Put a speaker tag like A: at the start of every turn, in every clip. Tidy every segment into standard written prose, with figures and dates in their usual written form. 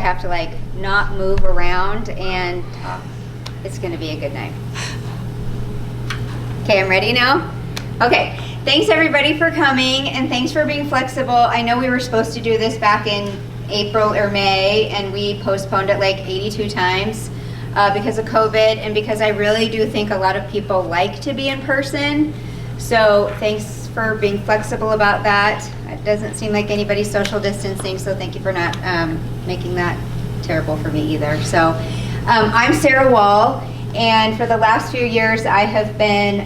A: have to like not move around, and it's gonna be a good night. Okay, I'm ready now? Okay, thanks everybody for coming, and thanks for being flexible. I know we were supposed to do this back in April or May, and we postponed it like 82 times because of COVID, and because I really do think a lot of people like to be in person. So thanks for being flexible about that. It doesn't seem like anybody's social distancing, so thank you for not making that terrible for me either. So I'm Sarah Wall, and for the last few years I have been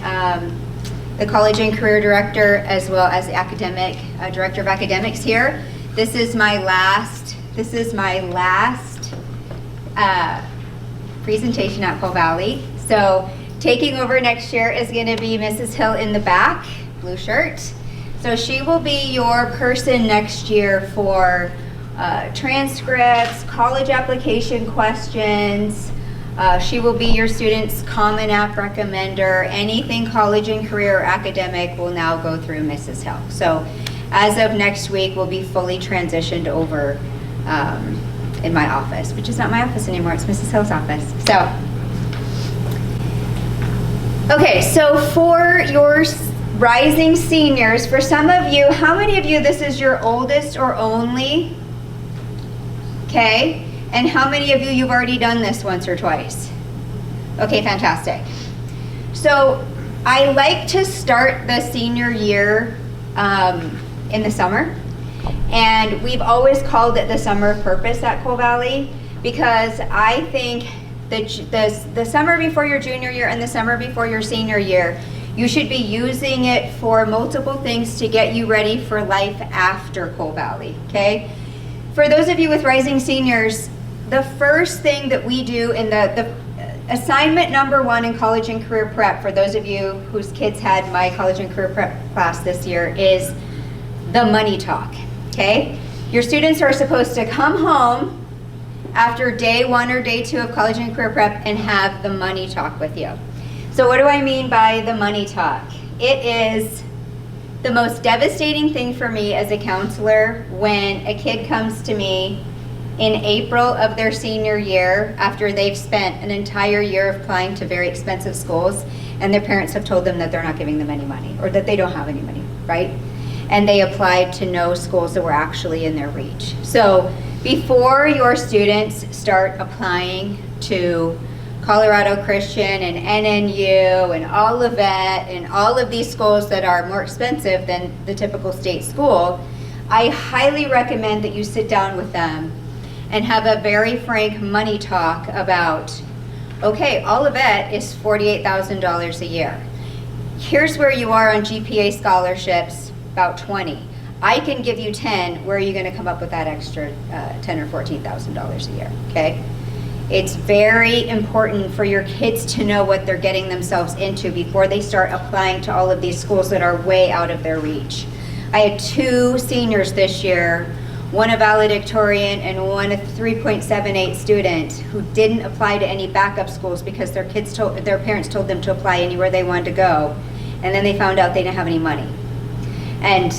A: the college and career director as well as the academic director of academics here. This is my last presentation at Coal Valley. So taking over next year is going to be Mrs. Hill in the back, blue shirt. So she will be your person next year for transcripts, college application questions. She will be your student's Common App recommender. Anything college and career or academic will now go through Mrs. Hill. So as of next week, we'll be fully transitioned over in my office, which is not my office anymore, it's Mrs. Hill's office. So, okay, so for your rising seniors, for some of you, how many of you this is your oldest or only? Okay, and how many of you you've already done this once or twice? Okay, fantastic. So I like to start the senior year in the summer, and we've always called it the summer of purpose at Coal Valley, because I think that the summer before your junior year and the summer before your senior year, you should be using it for multiple things to get you ready for life after Coal Valley, okay? For those of you with rising seniors, the first thing that we do in the assignment number 1 in college and career prep, for those of you whose kids had my college and career prep class this year, is the money talk, okay? Your students are supposed to come home after day 1 or day 2 of college and career prep and have the money talk with you. So what do I mean by the money talk? It is the most devastating thing for me as a counselor when a kid comes to me in April of their senior year after they've spent an entire year applying to very expensive schools, and their parents have told them that they're not giving them any money, or that they don't have any money, right? And they applied to no schools that were actually in their reach. So before your students start applying to Colorado Christian and NNU and Olivet and all of these schools that are more expensive than the typical state school, I highly recommend that you sit down with them and have a very frank money talk about, okay, Olivet is $48,000 a year. Here's where you are on GPA scholarships, about 20. I can give you 10. Where are you going to come up with that extra $10,000 or $14,000 a year, okay? It's very important for your kids to know what they're getting themselves into before they start applying to all of these schools that are way out of their reach. I had 2 seniors this year, one a valedictorian and one a 3.78 student, who didn't apply to any backup schools because their parents told them to apply anywhere they wanted to go, and then they found out they didn't have any money. And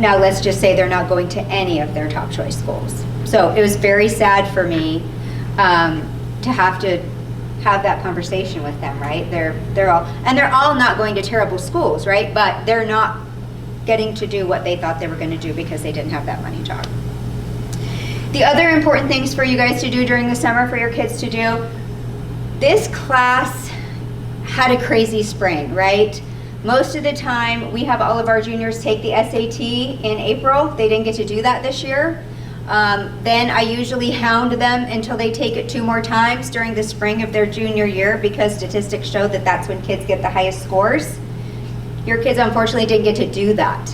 A: now let's just say they're not going to any of their top choice schools. So it was very sad for me to have that conversation with them, right? They're all not going to terrible schools, right? But they're not getting to do what they thought they were going to do because they didn't have that money talk. The other important things for you guys to do during the summer for your kids to do, this class had a crazy spring, right? Most of the time we have all of our juniors take the SAT in April. They didn't get to do that this year. Then I usually hound them until they take it 2 more times during the spring of their junior year, because statistics show that that's when kids get the highest scores. Your kids unfortunately didn't get to do that.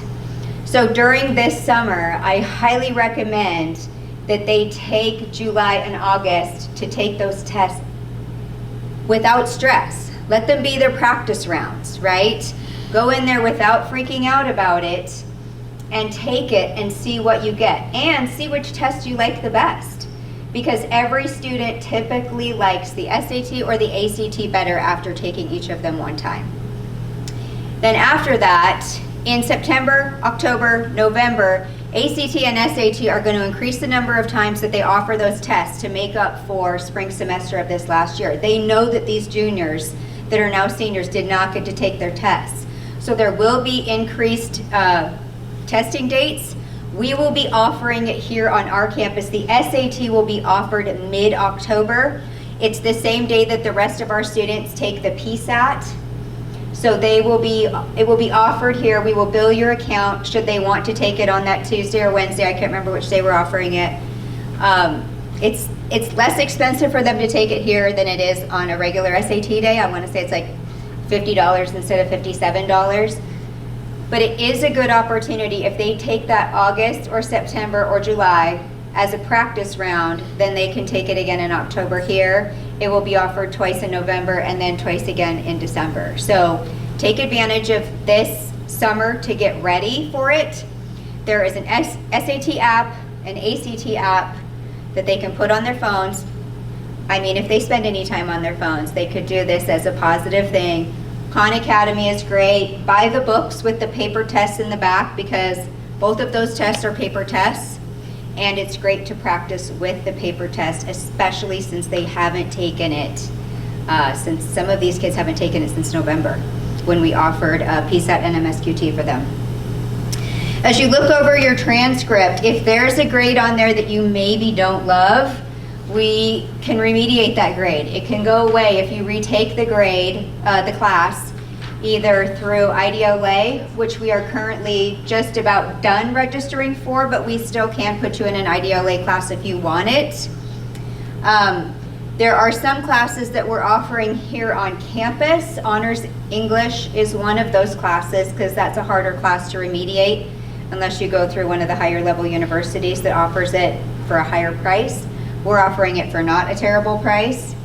A: So during this summer, I highly recommend that they take July and August to take those tests without stress. Let them be their practice rounds, right? Go in there without freaking out about it and take it and see what you get, and see which test you like the best, because every student typically likes the SAT or the ACT better after taking each of them one time. Then after that, in September, October, November, ACT and SAT are going to increase the number of times that they offer those tests to make up for spring semester of this last year. They know that these juniors that are now seniors did not get to take their tests. So there will be increased testing dates. We will be offering it here on our campus. The SAT will be offered mid-October. It's the same day that the rest of our students take the PSAT. So it will be offered here. We will bill your account should they want to take it on that Tuesday or Wednesday. I can't remember which day we're offering it. It's less expensive for them to take it here than it is on a regular SAT day. I want to say it's like $50 instead of $57. But it is a good opportunity if they take that August or September or July as a practice round, then they can take it again in October here. It will be offered twice in November and then twice again in December. So take advantage of this summer to get ready for it. There is an SAT app, an ACT app that they can put on their phones. I mean, if they spend any time on their phones, they could do this as a positive thing. Khan Academy is great. Buy the books with the paper tests in the back because both of those tests are paper tests. And it's great to practice with the paper test, especially since they haven't taken it, since some of these kids haven't taken it since November when we offered PSAT and MSQT for them. As you look over your transcript, if there's a grade on there that you maybe don't love, we can remediate that grade. It can go away if you retake the grade, the class, either through IDLA, which we are currently just about done registering for, but we still can put you in an IDLA class if you want it. There are some classes that we're offering here on campus. Honors English is one of those classes because that's a harder class to remediate unless you go through one of the higher level universities that offers it for a higher price. We're offering it for not a terrible price.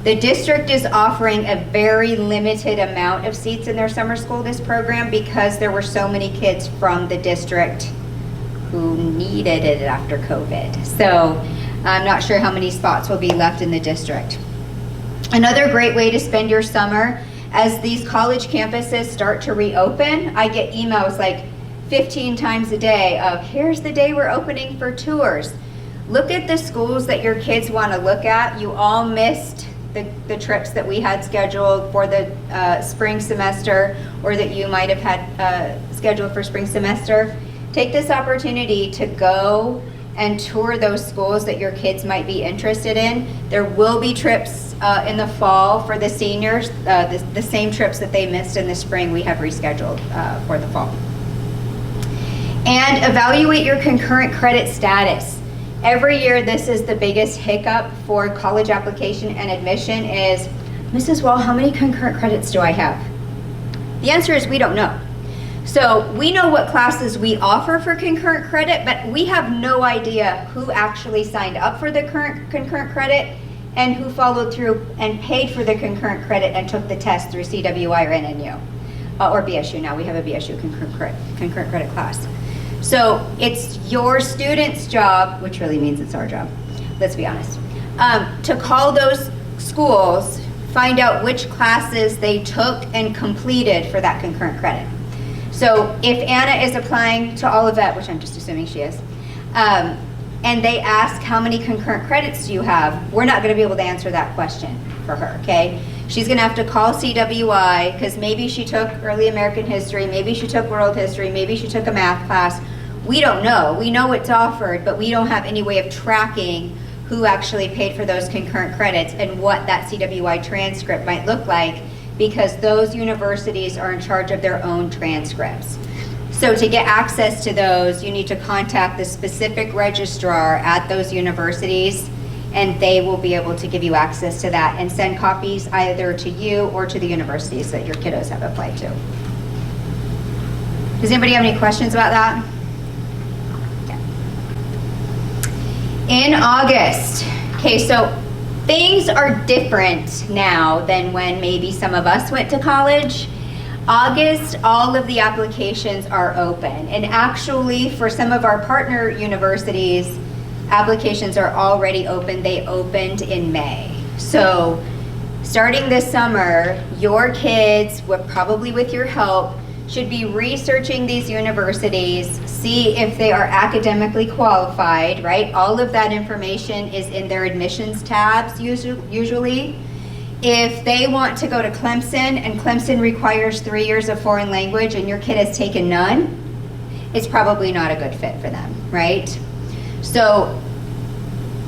A: The district is offering a very limited amount of seats in their summer school this program because there were so many kids from the district who needed it after COVID. So I'm not sure how many spots will be left in the district. Another great way to spend your summer, as these college campuses start to reopen, I get emails like 15 times a day of, here's the day we're opening for tours. Look at the schools that your kids want to look at. You all missed the trips that we had scheduled for the spring semester or that you might have had scheduled for spring semester. Take this opportunity to go and tour those schools that your kids might be interested in. There will be trips in the fall for the seniors, the same trips that they missed in the spring we have rescheduled for the fall. And evaluate your concurrent credit status. Every year, this is the biggest hiccup for college application and admission is, Mrs. Wall, how many concurrent credits do I have? The answer is we don't know. So we know what classes we offer for concurrent credit, but we have no idea who actually signed up for the concurrent credit and who followed through and paid for the concurrent credit and took the test through CWI or NNU, or BSU now. We have a BSU concurrent credit class. So it's your student's job, which really means it's our job, let's be honest, to call those schools, find out which classes they took and completed for that concurrent credit. So if Anna is applying to Olivet, which I'm just assuming she is, and they ask how many concurrent credits do you have, we're not going to be able to answer that question for her, okay? She's going to have to call CWI because maybe she took early American history, maybe she took world history, maybe she took a math class. We don't know. We know it's offered, but we don't have any way of tracking who actually paid for those concurrent credits and what that CWI transcript might look like because those universities are in charge of their own transcripts. So to get access to those, you need to contact the specific registrar at those universities and they will be able to give you access to that and send copies either to you or to the universities that your kiddos have applied to. Does anybody have any questions about that? Yeah. In August, okay, so things are different now than when maybe some of us went to college. August, all of the applications are open. And actually, for some of our partner universities, applications are already open. They opened in May. So starting this summer, your kids, probably with your help, should be researching these universities, see if they are academically qualified, right? All of that information is in their admissions tabs usually. If they want to go to Clemson and Clemson requires 3 years of foreign language and your kid has taken none, it's probably not a good fit for them, right? So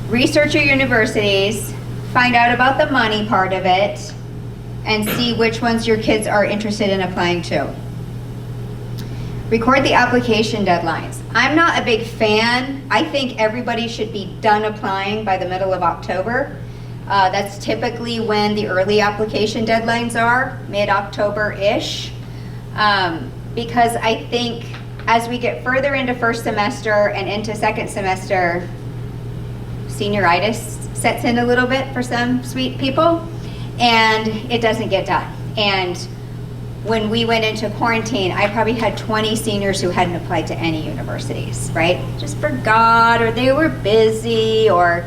A: research your universities, find out about the money part of it, and see which ones your kids are interested in applying to. Record the application deadlines. I'm not a big fan. I think everybody should be done applying by the middle of October. That's typically when the early application deadlines are, mid-October-ish, because I think as we get further into first semester and into second semester, senioritis sets in a little bit for some sweet people, and it doesn't get done. And when we went into quarantine, I probably had 20 seniors who hadn't applied to any universities, right? Just forgot, or they were busy, or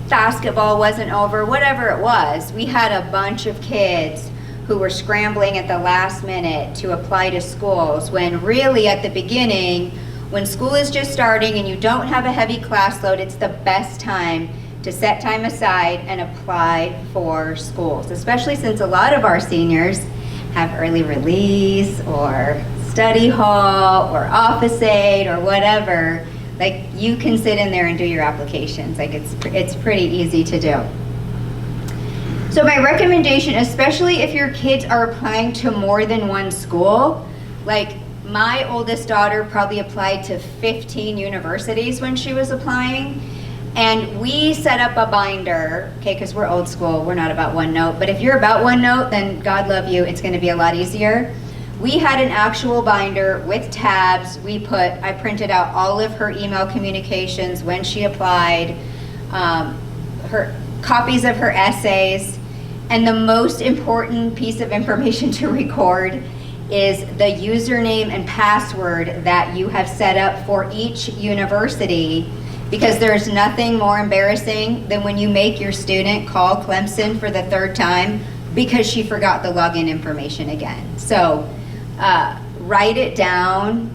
A: basketball wasn't over, whatever it was. We had a bunch of kids who were scrambling at the last minute to apply to schools, when really at the beginning, when school is just starting and you don't have a heavy class load, it's the best time to set time aside and apply for schools, especially since a lot of our seniors have early release or study hall or office aid or whatever. Like, you can sit in there and do your applications. Like, it's pretty easy to do. So my recommendation, especially if your kids are applying to more than one school, like my oldest daughter probably applied to 15 universities when she was applying. And we set up a binder, okay, because we're old school, we're not about OneNote, but if you're about OneNote, then God love you, it's gonna be a lot easier. We had an actual binder with tabs. I printed out all of her email communications when she applied, her copies of her essays, and the most important piece of information to record is the username and password that you have set up for each university, because there's nothing more embarrassing than when you make your student call Clemson for the 3rd time because she forgot the login information again. So write it down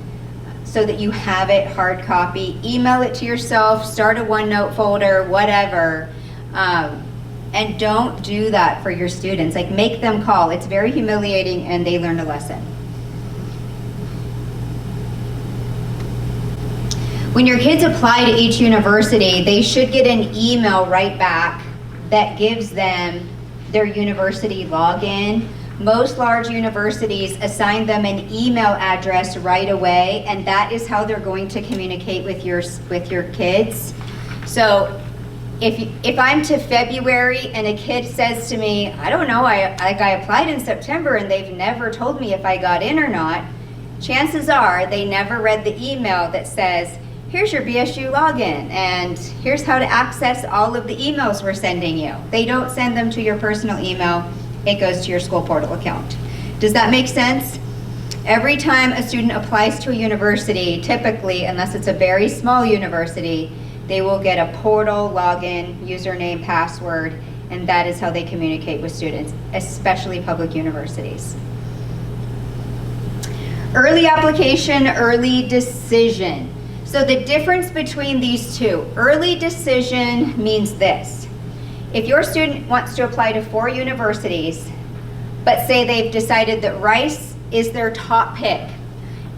A: so that you have it hard copy, email it to yourself, start a OneNote folder, whatever, and don't do that for your students. Like, make them call. It's very humiliating and they learn a lesson. When your kids apply to each university, they should get an email right back that gives them their university login. Most large universities assign them an email address right away, and that is how they're going to communicate with your kids. So if I'm to February and a kid says to me, I don't know, I applied in September and they've never told me if I got in or not, chances are they never read the email that says, here's your BSU login, and here's how to access all of the emails we're sending you. They don't send them to your personal email, it goes to your school portal account. Does that make sense? Every time a student applies to a university, typically, unless it's a very small university, they will get a portal login, username, password, and that is how they communicate with students, especially public universities. Early application, early decision. So the difference between these two, early decision means this. If your student wants to apply to 4 universities, but say they've decided that Rice is their top pick,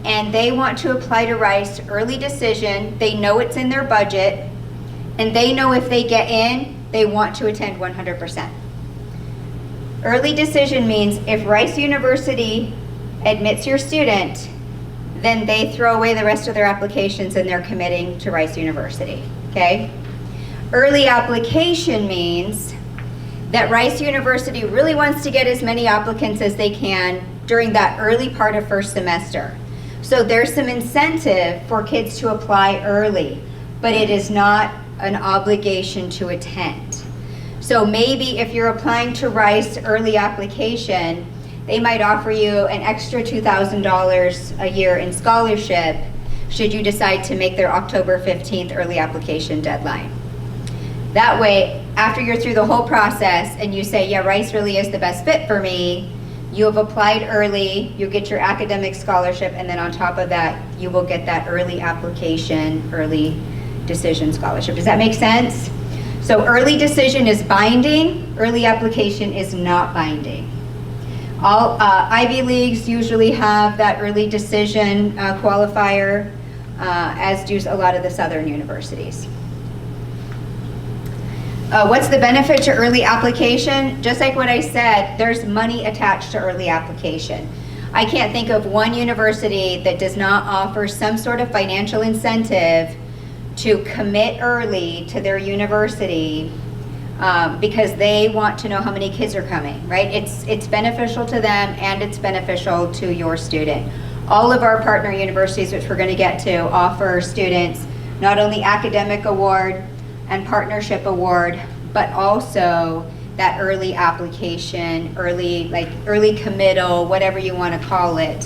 A: and they want to apply to Rice, early decision, they know it's in their budget, and they know if they get in, they want to attend 100%. Early decision means if Rice University admits your student, then they throw away the rest of their applications and they're committing to Rice University, okay? Early application means that Rice University really wants to get as many applicants as they can during that early part of first semester. So there's some incentive for kids to apply early, but it is not an obligation to attend. So maybe if you're applying to Rice early application, they might offer you an extra $2,000 a year in scholarship should you decide to make their October 15th early application deadline. That way, after you're through the whole process and you say, yeah, Rice really is the best fit for me, You have applied early, you get your academic scholarship, and then on top of that, you will get that early application, early decision scholarship. Does that make sense? So early decision is binding, early application is not binding. All Ivy Leagues usually have that early decision qualifier, as do a lot of the Southern universities. What's the benefit to early application? Just like what I said, there's money attached to early application. I can't think of one university that does not offer some sort of financial incentive to commit early to their university because they want to know how many kids are coming, right? It's beneficial to them and it's beneficial to your student. All of our partner universities, which we're going to get to, offer students not only academic award and partnership award, but also that early application, early committal, whatever you want to call it,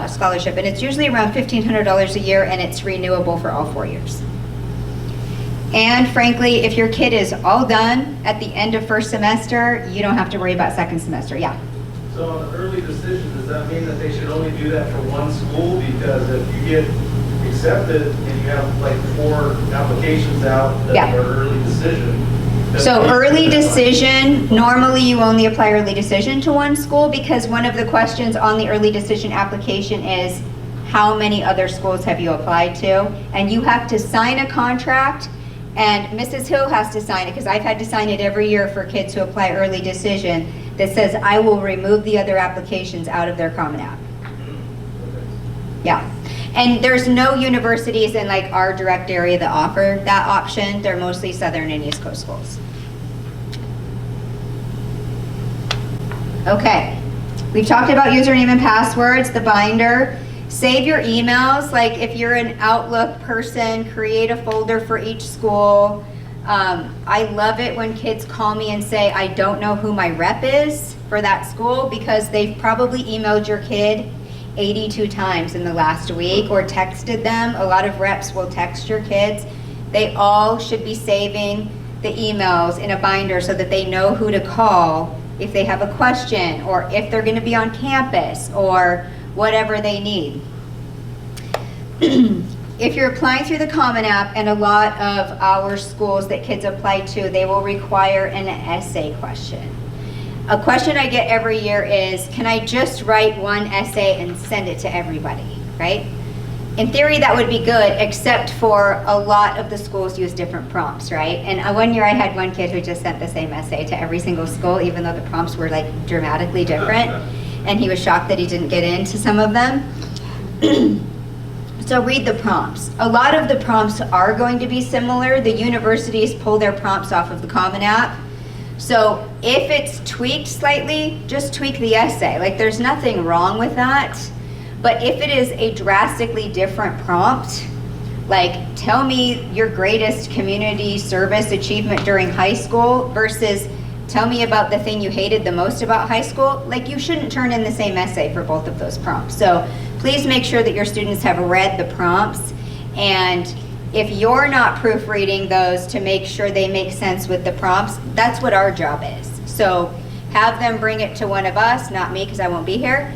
A: scholarship. And it's usually around $1,500 a year, and it's renewable for all 4 years. And frankly, if your kid is all done at the end of first semester, you don't have to worry about second semester. Yeah?
B: So on an early decision, does that mean that they should only do that for one school? Because if you get accepted and you have like 4 applications out that are early decision.
A: So early decision, normally you only apply early decision to one school because one of the questions on the early decision application is how many other schools have you applied to? And you have to sign a contract, and Mrs. Hill has to sign it because I've had to sign it every year for kids who apply early decision that says I will remove the other applications out of their Common App. Yeah. And there's no universities in like our direct area that offer that option. They're mostly Southern and East Coast schools. Okay, we've talked about username and passwords, the binder. Save your emails, like if you're an Outlook person, create a folder for each school. I love it when kids call me and say, I don't know who my rep is for that school because they've probably emailed your kid 82 times in the last week or texted them. A lot of reps will text your kids. They all should be saving the emails in a binder so that they know who to call if they have a question or if they're going to be on campus or whatever they need. If you're applying through the Common App, and a lot of our schools that kids apply to, they will require an essay question. A question I get every year is, can I just write one essay and send it to everybody, right? In theory, that would be good, except for a lot of the schools use different prompts, right? And one year I had one kid who just sent the same essay to every single school, even though the prompts were like dramatically different. And he was shocked that he didn't get into some of them. So read the prompts. A lot of the prompts are going to be similar. The universities pull their prompts off of the Common App. So if it's tweaked slightly, just tweak the essay. Like there's nothing wrong with that. But if it is a drastically different prompt, like tell me your greatest community service achievement during high school versus tell me about the thing you hated the most about high school, like you shouldn't turn in the same essay for both of those prompts. So please make sure that your students have read the prompts, and if you're not proofreading those to make sure they make sense with the prompts, that's what our job is. So have them bring it to one of us, not me because I won't be here,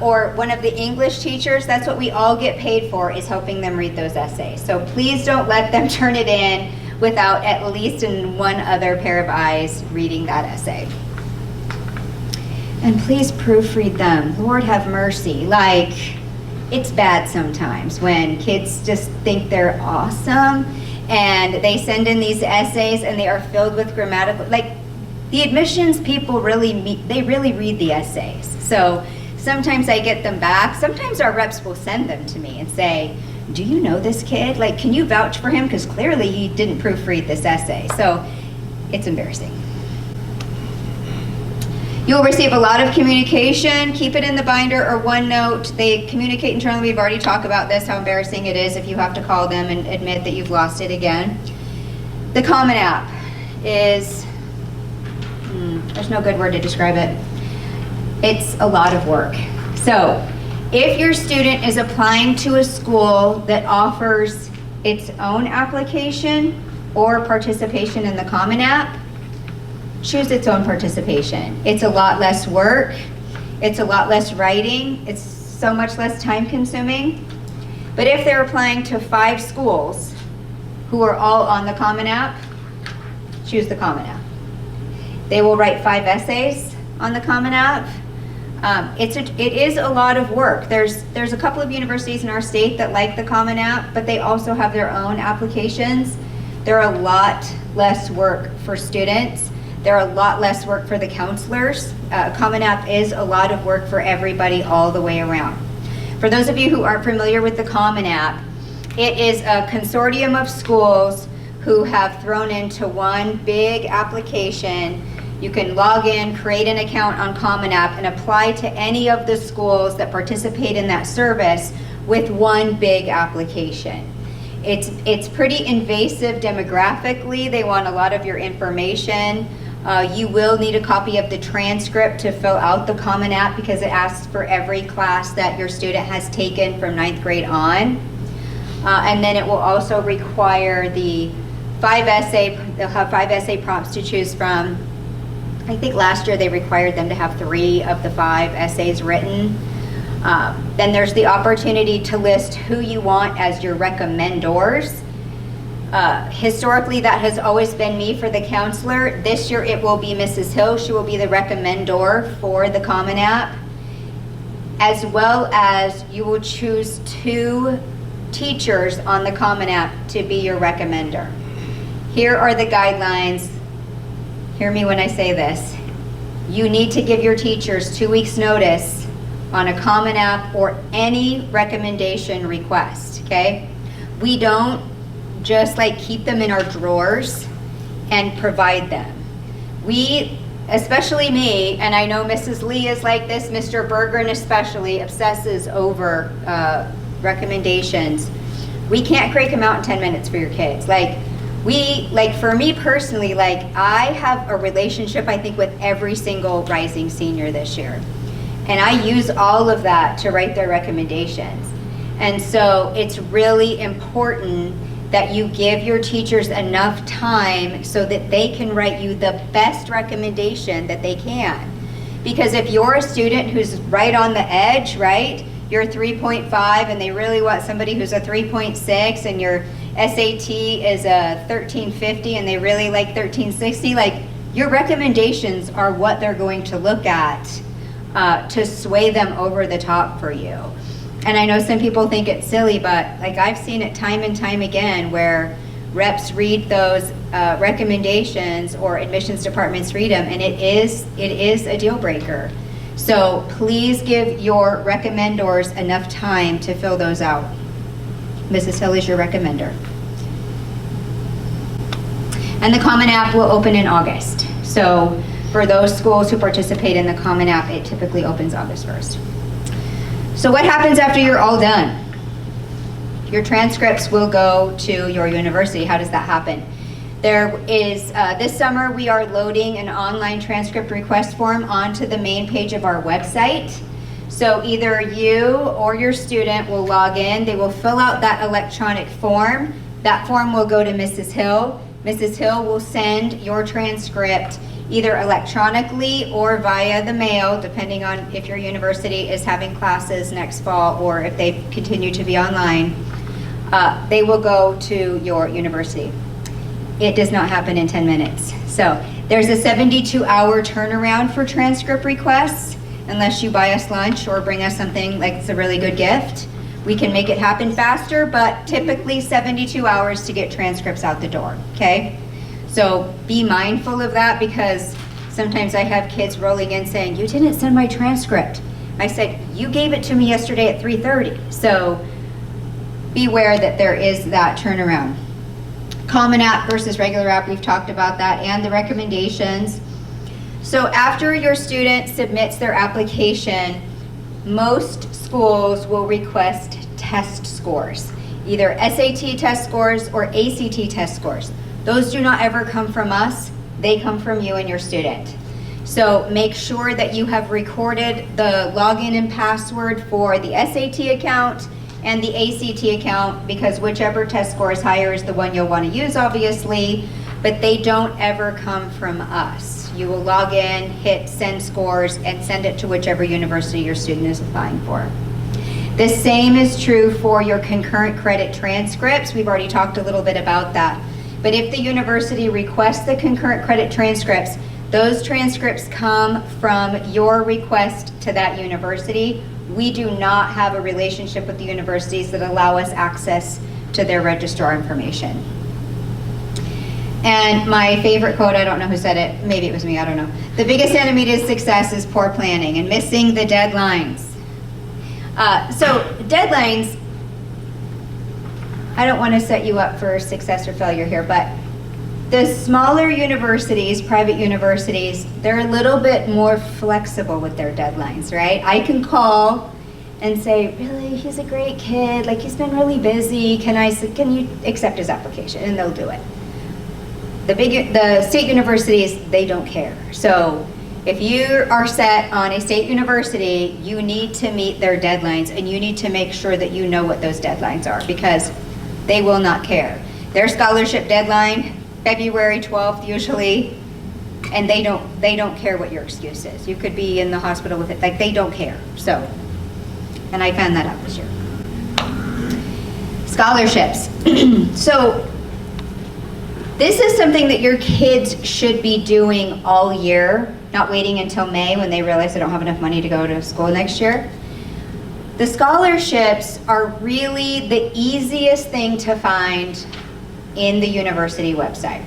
A: or one of the English teachers. That's what we all get paid for, is helping them read those essays. So please don't let them turn it in without at least in one other pair of eyes reading that essay. And please proofread them. Lord have mercy. Like, it's bad sometimes when kids just think they're awesome and they send in these essays and they are filled with grammatical, like the admissions people they really read the essays. So sometimes I get them back. Sometimes our reps will send them to me and say, do you know this kid? Like, can you vouch for him? Because clearly he didn't proofread this essay. So it's embarrassing. You'll receive a lot of communication. Keep it in the binder or OneNote. They communicate internally. We've already talked about this, how embarrassing it is if you have to call them and admit that you've lost it again. The Common App is, there's no good word to describe it. It's a lot of work. So if your student is applying to a school that offers its own application or participation in the Common App, choose its own participation. It's a lot less work. It's a lot less writing. It's so much less time consuming. But if they're applying to 5 schools who are all on the Common App, choose the Common App. They will write 5 essays on the Common App. It is a lot of work. There's a couple of universities in our state that like the Common App, but they also have their own applications. They're a lot less work for students. They're a lot less work for the counselors. Common App is a lot of work for everybody all the way around. For those of you who aren't familiar with the Common App, it is a consortium of schools who have thrown into one big application. You can log in, create an account on Common App, and apply to any of the schools that participate in that service with one big application. It's pretty invasive demographically. They want a lot of your information. You will need a copy of the transcript to fill out the Common App because it asks for every class that your student has taken from 9th grade on. And then it will also require the 5 essay prompts to choose from. I think last year they required them to have 3 of the 5 essays written. Then there's the opportunity to list who you want as your recommendors. Historically, that has always been me for the counselor. This year it will be Mrs. Hill. She will be the recommendor for the Common App, as well as you will choose 2 teachers on the Common App to be your recommender. Here are the guidelines. Hear me when I say this. You need to give your teachers 2 weeks notice on a Common App or any recommendation request, okay? We don't just like keep them in our drawers and provide them. We, especially me, and I know Mrs. Lee is like this, Mr. Bergeron especially, obsesses over recommendations. We can't crank them out in 10 minutes for your kids. For me personally, I have a relationship, I think, with every single rising senior this year. And I use all of that to write their recommendations. And so it's really important that you give your teachers enough time so that they can write you the best recommendation that they can. Because if you're a student who's right on the edge, right? You're 3.5 and they really want somebody who's a 3.6 and your SAT is a 1350 and they really like 1360, your recommendations are what they're going to look at to sway them over the top for you. And I know some people think it's silly, but I've seen it time and time again where reps read those recommendations or admissions departments read them, and it is a deal breaker. So please give your recommendors enough time to fill those out. Mrs. Hill is your recommender. And the Common App will open in August. So for those schools who participate in the Common App, it typically opens August 1st. So what happens after you're all done? Your transcripts will go to your university. How does that happen? There is, this summer we are loading an online transcript request form onto the main page of our website. So either you or your student will log in, they will fill out that electronic form. That form will go to Mrs. Hill. Mrs. Hill will send your transcript either electronically or via the mail, depending on if your university is having classes next fall or if they continue to be online. They will go to your university. It does not happen in 10 minutes. So there's a 72-hour turnaround for transcript requests, unless you buy us lunch or bring us something like it's a really good gift. We can make it happen faster, but typically 72 hours to get transcripts out the door, okay? So be mindful of that, because sometimes I have kids rolling in saying, you didn't send my transcript. I said, you gave it to me yesterday at 3:30. So beware that there is that turnaround. Common App versus regular app, we've talked about that, and the recommendations. So after your student submits their application, most schools will request test scores, either SAT test scores or ACT test scores. Those do not ever come from us, they come from you and your student. So make sure that you have recorded the login and password for the SAT account and the ACT account, because whichever test score is higher is the one you'll want to use, obviously. but they don't ever come from us. You will log in, hit send scores, and send it to whichever university your student is applying for. The same is true for your concurrent credit transcripts. We've already talked a little bit about that. But if the university requests the concurrent credit transcripts, those transcripts come from your request to that university. We do not have a relationship with the universities that allow us access to their registrar information. And my favorite quote, I don't know who said it, maybe it was me, I don't know. The biggest enemy to success is poor planning and missing the deadlines. So deadlines, I don't want to set you up for success or failure here, but the smaller universities, private universities, they're a little bit more flexible with their deadlines, right? I can call and say, really, he's a great kid, like he's been really busy, can you accept his application? And they'll do it. The state universities, they don't care. So if you are set on a state university, you need to meet their deadlines, and you need to make sure that you know what those deadlines are, because they will not care. Their scholarship deadline, February 12th usually, and they don't care what your excuse is. You could be in the hospital with it, like they don't care. So, and I found that out this year. Scholarships. So this is something that your kids should be doing all year, not waiting until May when they realize they don't have enough money to go to school next year. The scholarships are really the easiest thing to find in the university website.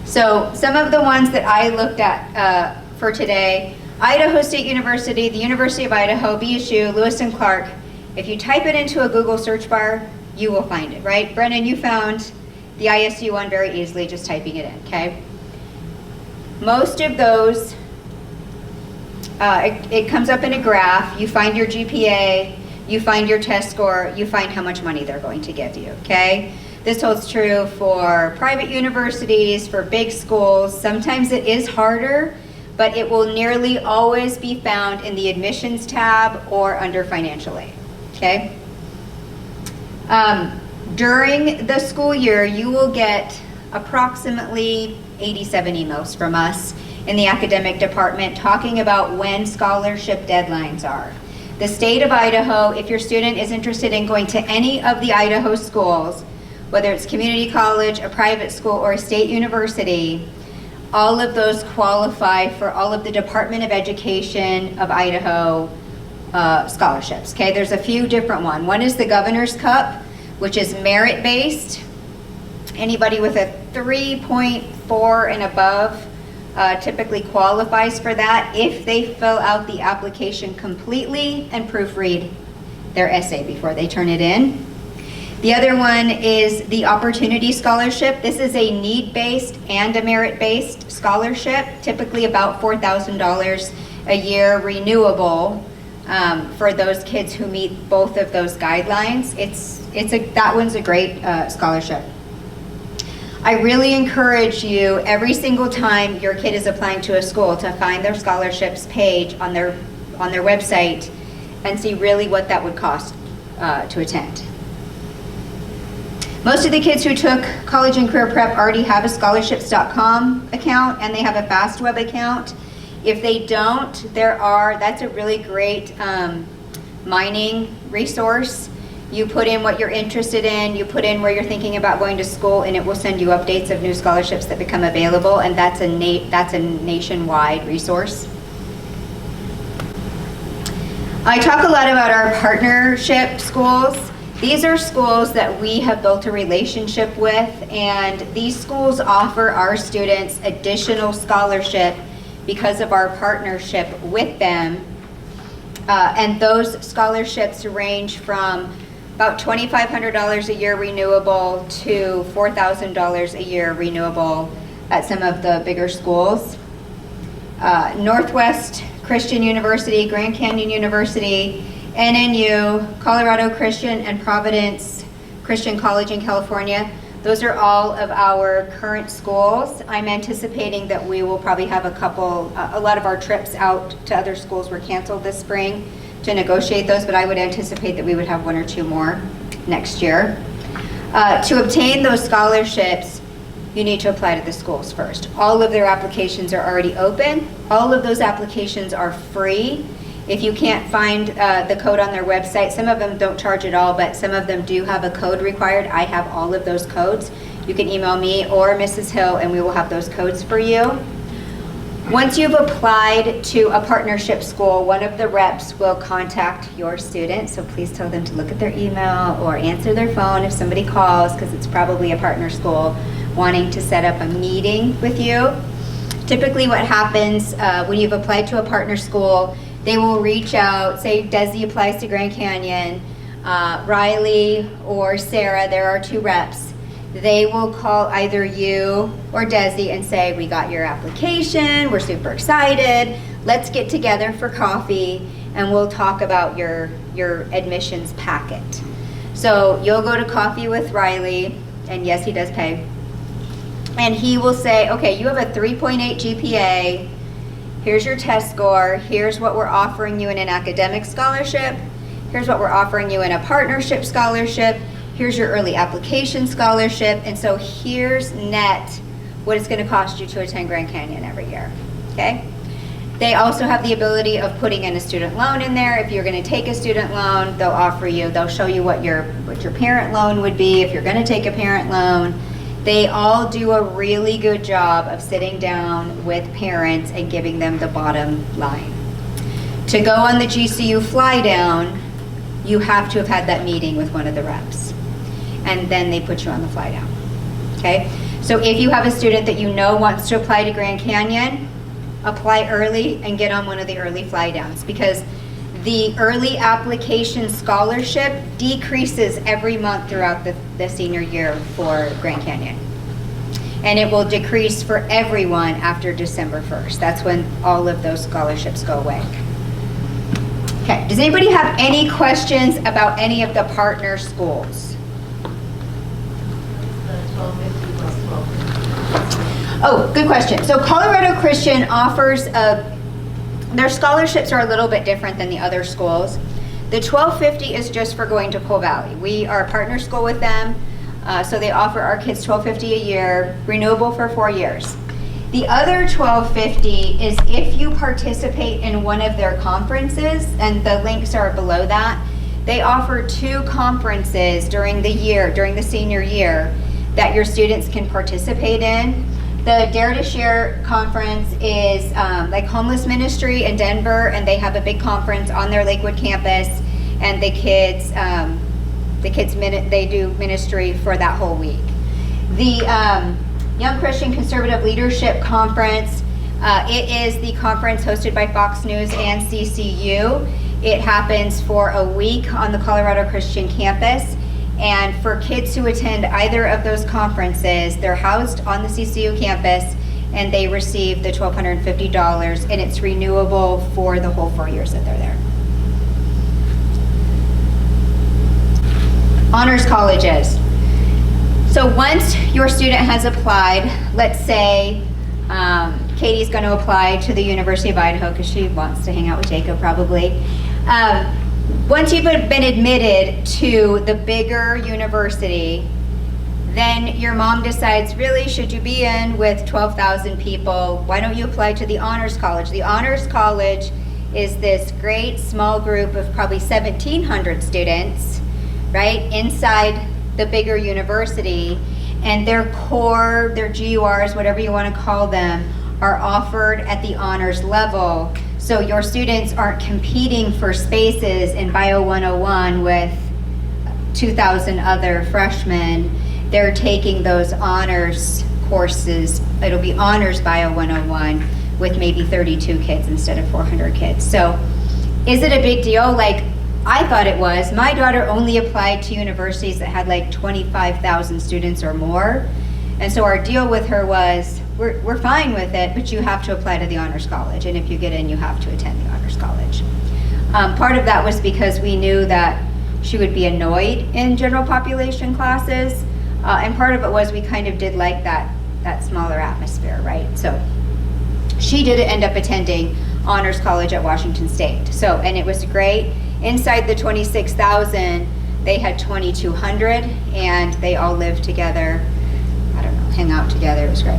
A: So some of the ones that I looked at for today, Idaho State University, the University of Idaho, BSU, Lewis and Clark. If you type it into a Google search bar, you will find it, right? Brennan, you found the ISU one very easily just typing it in, okay? Most of those, it comes up in a graph. You find your GPA, you find your test score, you find how much money they're going to give you, okay? This holds true for private universities, for big schools. Sometimes it is harder, but it will nearly always be found in the admissions tab or under financial aid, okay? During the school year, you will get approximately 87 emails from us in the academic department talking about when scholarship deadlines are. The state of Idaho, if your student is interested in going to any of the Idaho schools, whether it's community college, a private school, or a state university, all of those qualify for all of the Department of Education of Idaho scholarships, okay? There's a few different ones. One is the Governor's Cup, which is merit-based. Anybody with a 3.4 and above typically qualifies for that if they fill out the application completely and proofread their essay before they turn it in. The other one is the Opportunity Scholarship. This is a need-based and a merit-based scholarship, typically about $4,000 a year, renewable for those kids who meet both of those guidelines. That one's a great scholarship. I really encourage you every single time your kid is applying to a school to find their scholarships page on their website and see really what that would cost to attend. Most of the kids who took college and career prep already have a scholarships.com account, and they have a FastWeb account. If they don't, that's a really great mining resource. You put in what you're interested in, you put in where you're thinking about going to school, and it will send you updates of new scholarships that become available, and that's a nationwide resource. I talk a lot about our partnership schools. These are schools that we have built a relationship with, and these schools offer our students additional scholarship because of our partnership with them. And those scholarships range from about $2,500 a year renewable to $4,000 a year renewable at some of the bigger schools. Northwest Christian University, Grand Canyon University, NNU, Colorado Christian, and Providence Christian College in California. Those are all of our current schools. I'm anticipating that we will probably have a lot of our trips out to other schools were canceled this spring to negotiate those, but I would anticipate that we would have one or two more next year. To obtain those scholarships, you need to apply to the schools first. All of their applications are already open. All of those applications are free. If you can't find the code on their website, some of them don't charge at all, but some of them do have a code required. I have all of those codes. You can email me or Mrs. Hill and we will have those codes for you. Once you've applied to a partnership school, one of the reps will contact your student, so please tell them to look at their email or answer their phone if somebody calls, because it's probably a partner school wanting to set up a meeting with you. Typically what happens when you've applied to a partner school, they will reach out, say Desi applies to Grand Canyon, Riley or Sarah, there are 2 reps. They will call either you or Desi and say, we got your application, we're super excited, let's get together for coffee and we'll talk about your admissions packet. So you'll go to coffee with Riley, and yes, he does pay. And he will say, okay, you have a 3.8 GPA, here's your test score, here's what we're offering you in an academic scholarship, here's what we're offering you in a partnership scholarship, here's your early application scholarship, and so here's net what it's going to cost you to attend Grand Canyon every year, okay? They also have the ability of putting in a student loan in there. If you're going to take a student loan, they'll show you what your parent loan would be if you're going to take a parent loan. They all do a really good job of sitting down with parents and giving them the bottom line. To go on the GCU fly down, you have to have had that meeting with one of the reps. And then they put you on the fly down, okay? So if you have a student that you know wants to apply to Grand Canyon, apply early and get on one of the early fly downs, because the early application scholarship decreases every month throughout the senior year for Grand Canyon. And it will decrease for everyone after December 1st. That's when all of those scholarships go away. Okay, does anybody have any questions about any of the partner schools? Oh, good question. So Colorado Christian offers their scholarships are a little bit different than the other schools. The $1250 is just for going to Coal Valley. We are a partner school with them, so they offer our kids $1250 a year, renewable for 4 years. The other $1250 is if you participate in one of their conferences, and the links are below that. They offer 2 conferences during the senior year that your students can participate in. The Dare to Share conference is like homeless ministry in Denver, and they have a big conference on their Lakewood campus, and the kids they do ministry for that whole week. The Young Christian Conservative Leadership Conference, it is the conference hosted by Fox News and CCU. It happens for a week on the Colorado Christian campus. And for kids who attend either of those conferences, they're housed on the CCU campus and they receive the $1,250, and it's renewable for the whole 4 years that they're there. Honors colleges. So once your student has applied, let's say Katie's going to apply to the University of Idaho because she wants to hang out with Jacob probably. Once you've been admitted to the bigger university, then your mom decides, really, should you be in with 12,000 people? Why don't you apply to the Honors College? The Honors College is this great small group of probably 1,700 students, right, inside the bigger university, and their core, their GURs, whatever you want to call them, are offered at the honors level. So your students aren't competing for spaces in Bio 101 with 2,000 other freshmen. They're taking those honors courses. It'll be honors Bio 101 with maybe 32 kids instead of 400 kids. So is it a big deal? Like, I thought it was. My daughter only applied to universities that had like 25,000 students or more. And so our deal with her was, we're fine with it, but you have to apply to the Honors College. And if you get in, you have to attend the Honors College. Part of that was because we knew that she would be annoyed in general population classes. And part of it was we kind of did like that smaller atmosphere, right? So she did end up attending Honors College at Washington State. So, and it was great. Inside the 26,000, they had 2,200, and they all lived together, I don't know, hang out together. It was great.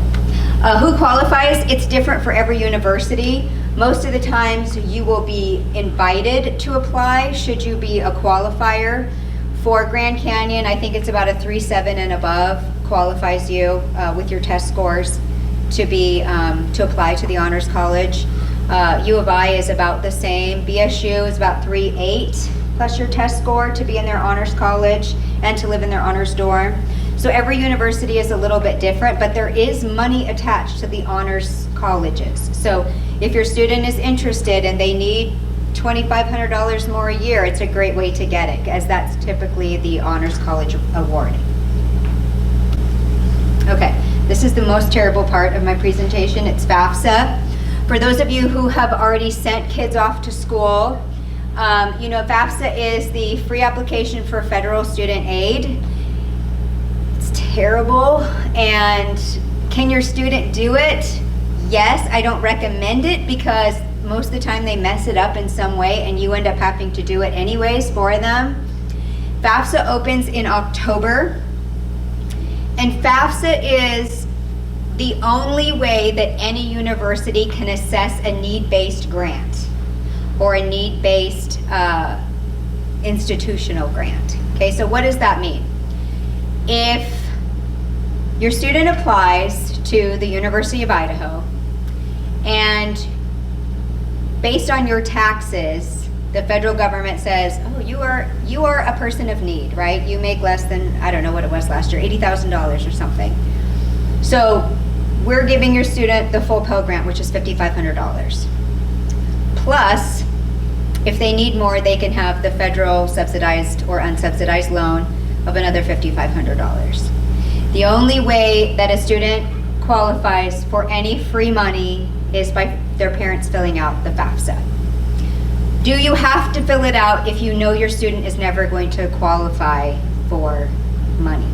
A: Who qualifies? It's different for every university. Most of the times you will be invited to apply should you be a qualifier. For Grand Canyon, I think it's about a 3.7 and above qualifies you with your test scores to apply to the Honors College. U of I is about the same. BSU is about 3.8 plus your test score to be in their Honors College and to live in their honors dorm. So every university is a little bit different, but there is money attached to the honors colleges. So if your student is interested and they need $2,500 more a year, it's a great way to get it, as that's typically the Honors College award. Okay, this is the most terrible part of my presentation. It's FAFSA. For those of you who have already sent kids off to school, you know FAFSA is the free application for federal student aid. It's terrible, and can your student do it? Yes, I don't recommend it because most of the time they mess it up in some way and you end up having to do it anyways for them. FAFSA opens in October, and FAFSA is the only way that any university can assess a need-based grant or a need-based institutional grant. Okay, so what does that mean? If your student applies to the University of Idaho and based on your taxes, the federal government says, oh, you are a person of need, right? You make less than, I don't know what it was last year, $80,000 or something. So we're giving your student the full Pell Grant, which is $5,500. Plus, if they need more, they can have the federal subsidized or unsubsidized loan of another $5,500. The only way that a student qualifies for any free money is by their parents filling out the FAFSA. Do you have to fill it out if you know your student is never going to qualify for money?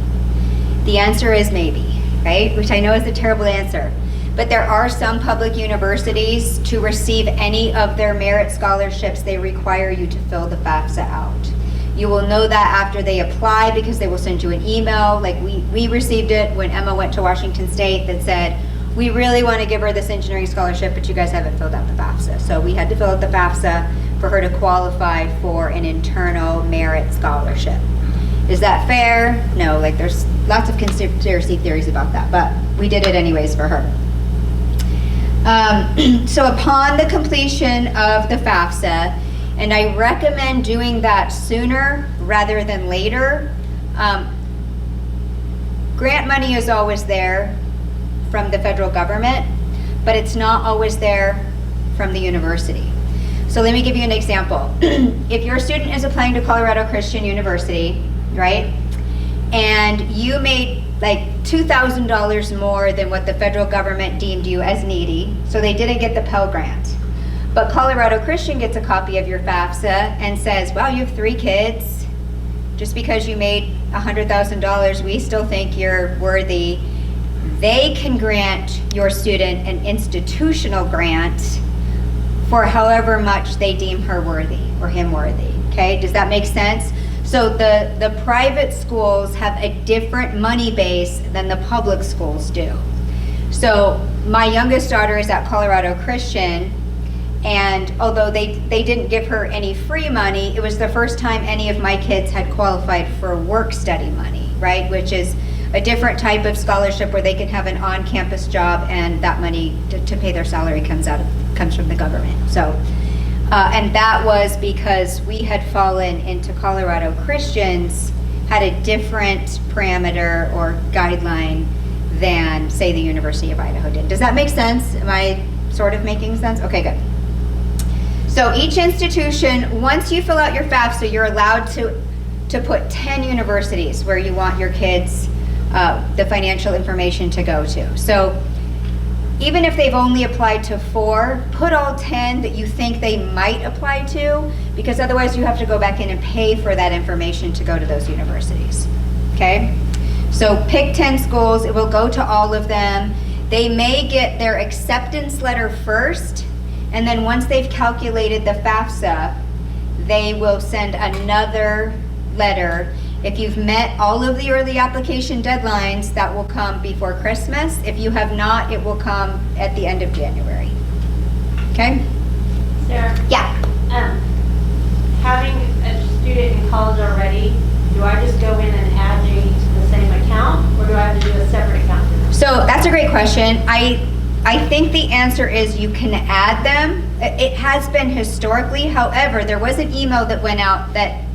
A: The answer is maybe, right? Which I know is a terrible answer. But there are some public universities, to receive any of their merit scholarships, they require you to fill the FAFSA out. You will know that after they apply because they will send you an email. Like we received it when Emma went to Washington State that said, we really want to give her this engineering scholarship, but you guys haven't filled out the FAFSA. So we had to fill out the FAFSA for her to qualify for an internal merit scholarship. Is that fair? No, like there's lots of conspiracy theories about that, but we did it anyways for her. So upon the completion of the FAFSA, and I recommend doing that sooner rather than later, grant money is always there from the federal government, but it's not always there from the university. So let me give you an example. If your student is applying to Colorado Christian University, right, and you made like $2,000 more than what the federal government deemed you as needy, so they didn't get the Pell Grant, but Colorado Christian gets a copy of your FAFSA and says, wow, you have 3 kids, just because you made $100,000, we still think you're worthy. They can grant your student an institutional grant for however much they deem her worthy or him worthy. Okay, does that make sense? So the private schools have a different money base than the public schools do. So my youngest daughter is at Colorado Christian, and although they didn't give her any free money, it was the first time any of my kids had qualified for work study money, right? Which is a different type of scholarship where they can have an on-campus job and that money to pay their salary comes from the government. So, and that was because we had fallen into Colorado Christians had a different parameter or guideline than, say, the University of Idaho did. Does that make sense? Am I sort of making sense? Okay, good. So each institution, once you fill out your FAFSA, you're allowed to put 10 universities where you want your kids the financial information to go to. So even if they've only applied to 4, put all 10 that you think they might apply to, because otherwise you have to go back in and pay for that information to go to those universities. Okay? So pick 10 schools, it will go to all of them. They may get their acceptance letter first, and then once they've calculated the FAFSA, they will send another letter, If you've met all of the early application deadlines, that will come before Christmas. If you have not, it will come at the end of January. Okay?
C: Sarah?
A: Yeah.
C: Having a student in college already, do I just go in and add J.D. to the same account, or do I have to do a separate account for them?
A: So that's a great question. I think the answer is you can add them. It has been historically. However, there was an email that went out that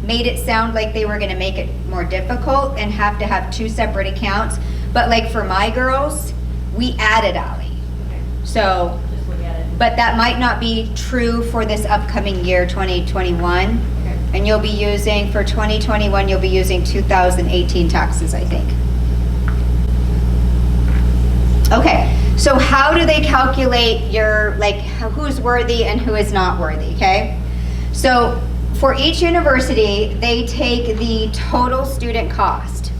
A: made it sound like they were going to make it more difficult and have to have 2 separate accounts. But like for my girls, we added Allie.
C: Okay.
A: So,
C: Just look at it.
A: but that might not be true for this upcoming year, 2021.
C: Okay.
A: And you'll be using, for 2021, you'll be using 2018 taxes, I think. Okay, so how do they calculate your, like, who's worthy and who is not worthy, okay? So for each university, they take the total student cost.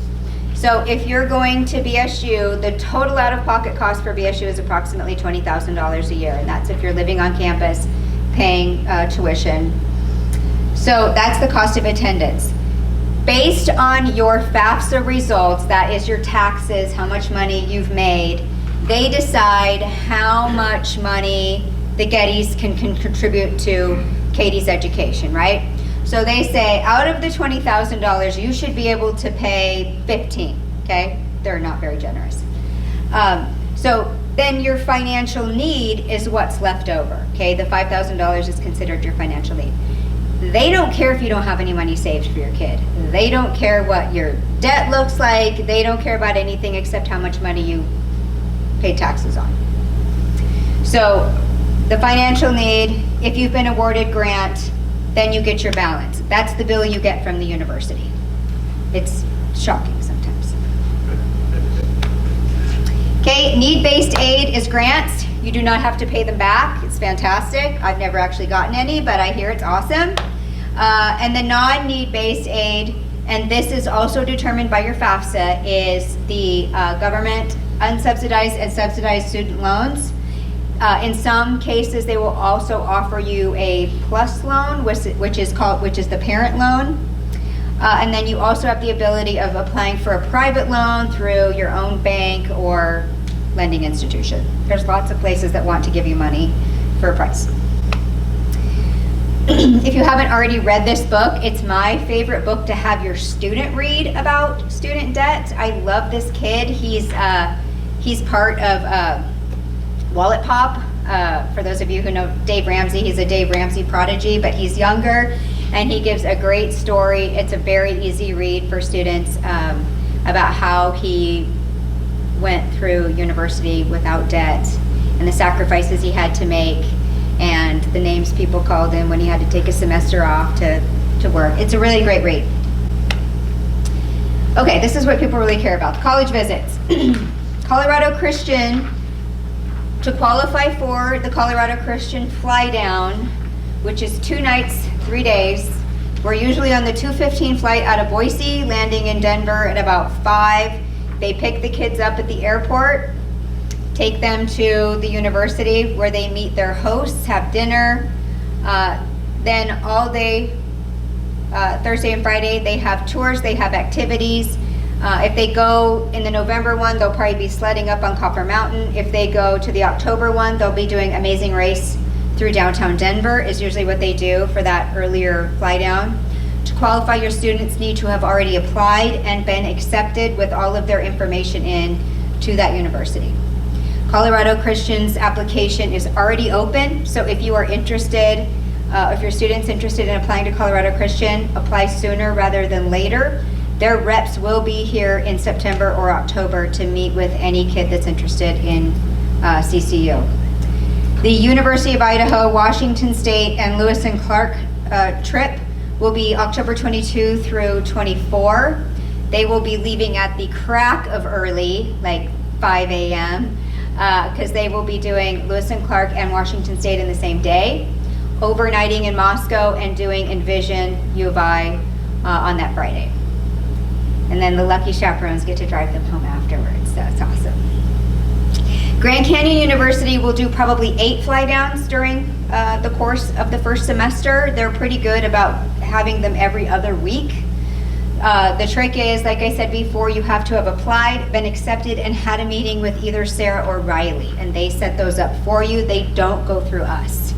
A: So if you're going to BSU, the total out-of-pocket cost for BSU is approximately $20,000 a year, and that's if you're living on campus, paying tuition. So that's the cost of attendance. Based on your FAFSA results, that is your taxes, how much money you've made, they decide how much money the Gettys can contribute to Katie's education, right? So they say, out of the $20,000, you should be able to pay 15, okay? They're not very generous. So then your financial need is what's left over, okay? The $5,000 is considered your financial need. They don't care if you don't have any money saved for your kid. They don't care what your debt looks like. They don't care about anything except how much money you pay taxes on. So the financial need, if you've been awarded grant, then you get your balance. That's the bill you get from the university. It's shocking sometimes. Okay, need-based aid is grants. You do not have to pay them back. It's fantastic. I've never actually gotten any, but I hear it's awesome. And the non-need-based aid, and this is also determined by your FAFSA, is the government unsubsidized and subsidized student loans. In some cases, they will also offer you a plus loan, which is the parent loan. And then you also have the ability of applying for a private loan through your own bank or lending institution. There's lots of places that want to give you money for a price. If you haven't already read this book, it's my favorite book to have your student read about student debt. I love this kid. He's part of Wallet Pop. For those of you who know Dave Ramsey, he's a Dave Ramsey prodigy, but he's younger, and he gives a great story. It's a very easy read for students about how he went through university without debt and the sacrifices he had to make and the names people called him when he had to take a semester off to work. It's a really great read. Okay, this is what people really care about. College visits. Colorado Christian, to qualify for the Colorado Christian fly down, which is 2 nights, 3 days, we're usually on the 2:15 flight out of Boise, landing in Denver at about 5. They pick the kids up at the airport, take them to the university where they meet their hosts, have dinner. Then all day, Thursday and Friday, they have tours, they have activities. If they go in the November one, they'll probably be sledding up on Copper Mountain. If they go to the October one, they'll be doing Amazing Race through downtown Denver, is usually what they do for that earlier fly down. To qualify, your students need to have already applied and been accepted with all of their information in to that university. Colorado Christian's application is already open, so if you are interested, if your student's interested in applying to Colorado Christian, apply sooner rather than later. Their reps will be here in September or October to meet with any kid that's interested in CCU. The University of Idaho, Washington State, and Lewis and Clark trip will be October 22 through 24. They will be leaving at the crack of early, like 5 a.m., because they will be doing Lewis and Clark and Washington State in the same day, overnighting in Moscow and doing Envision U of I on that Friday. And then the lucky chaperones get to drive them home afterwards, so it's awesome. Grand Canyon University will do probably 8 fly downs during the course of the first semester. They're pretty good about having them every other week. The trick is, like I said before, you have to have applied, been accepted, and had a meeting with either Sarah or Riley, and they set those up for you. They don't go through us.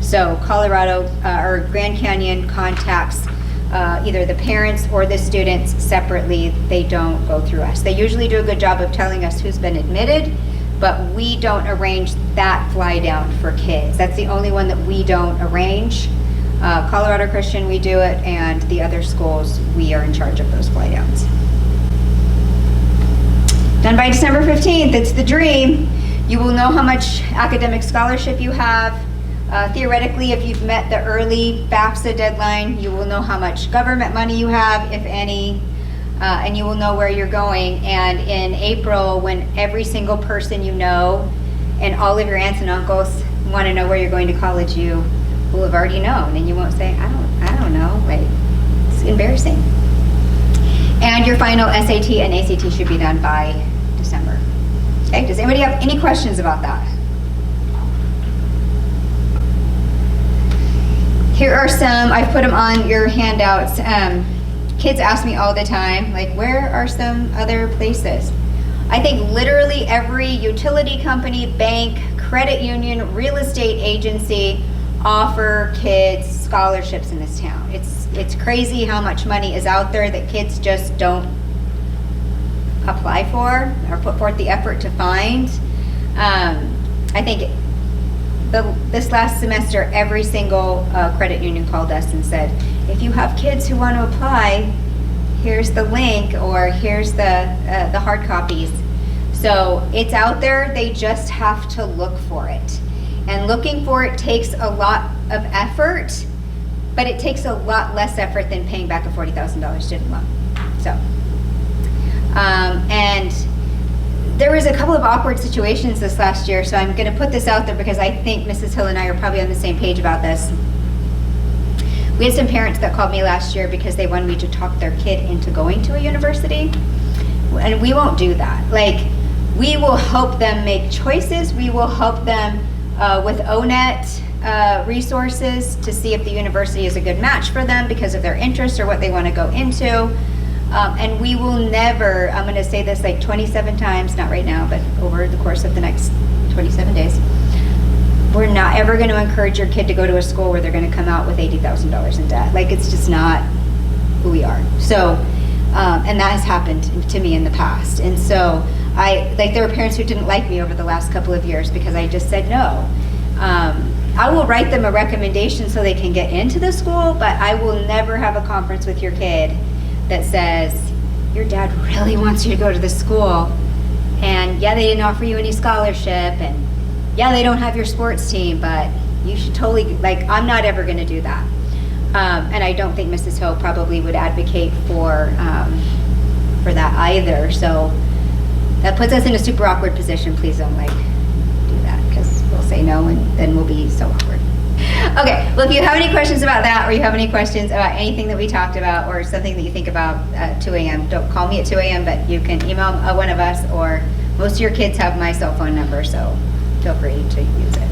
A: So Colorado or Grand Canyon contacts either the parents or the students separately. They don't go through us. They usually do a good job of telling us who's been admitted, but we don't arrange that fly down for kids. That's the only one that we don't arrange. Colorado Christian, we do it, and the other schools, we are in charge of those fly downs. Done by December 15th, it's the dream. You will know how much academic scholarship you have. Theoretically, if you've met the early FAFSA deadline, you will know how much government money you have, if any, and you will know where you're going. And in April, when every single person you know and all of your aunts and uncles want to know where you're going to college, you will have already known, and you won't say, I don't know. Like, it's embarrassing. And your final SAT and ACT should be done by December. Okay, does anybody have any questions about that? Here are some, I've put them on your handouts. Kids ask me all the time, like, where are some other places? I think literally every utility company, bank, credit union, real estate agency offer kids scholarships in this town. It's crazy how much money is out there that kids just don't apply for or put forth the effort to find. I think this last semester, every single credit union called us and said, if you have kids who want to apply, here's the link, or here's the hard copies. So it's out there, they just have to look for it. And looking for it takes a lot of effort, but it takes a lot less effort than paying back a $40,000 student loan. So, and there was a couple of awkward situations this last year, so I'm going to put this out there because I think Mrs. Hill and I are probably on the same page about this. We had some parents that called me last year because they wanted me to talk their kid into going to a university, and we won't do that. Like, we will help them make choices. We will help them with ONET resources to see if the university is a good match for them because of their interests or what they want to go into. And we will never, I'm going to say this like 27 times, not right now, but over the course of the next 27 days, we're not ever going to encourage your kid to go to a school where they're going to come out with $80,000 in debt. Like, it's just not who we are. So, and that has happened to me in the past. And so there were parents who didn't like me over the last couple of years because I just said no. I will write them a recommendation so they can get into the school, but I will never have a conference with your kid that says, your dad really wants you to go to this school, and yeah, they didn't offer you any scholarship, and yeah, they don't have your sports team, but you should totally, like, I'm not ever gonna do that. And I don't think Mrs. Hill probably would advocate for that either. So that puts us in a super awkward position. Please don't do that, because we'll say no and then we'll be so awkward. Okay, well, if you have any questions about that, or you have any questions about anything that we talked about, or something that you think about at 2 a.m., don't call me at 2 a.m., but you can email one of us, or most of your kids have my cell phone number, so feel free to use it.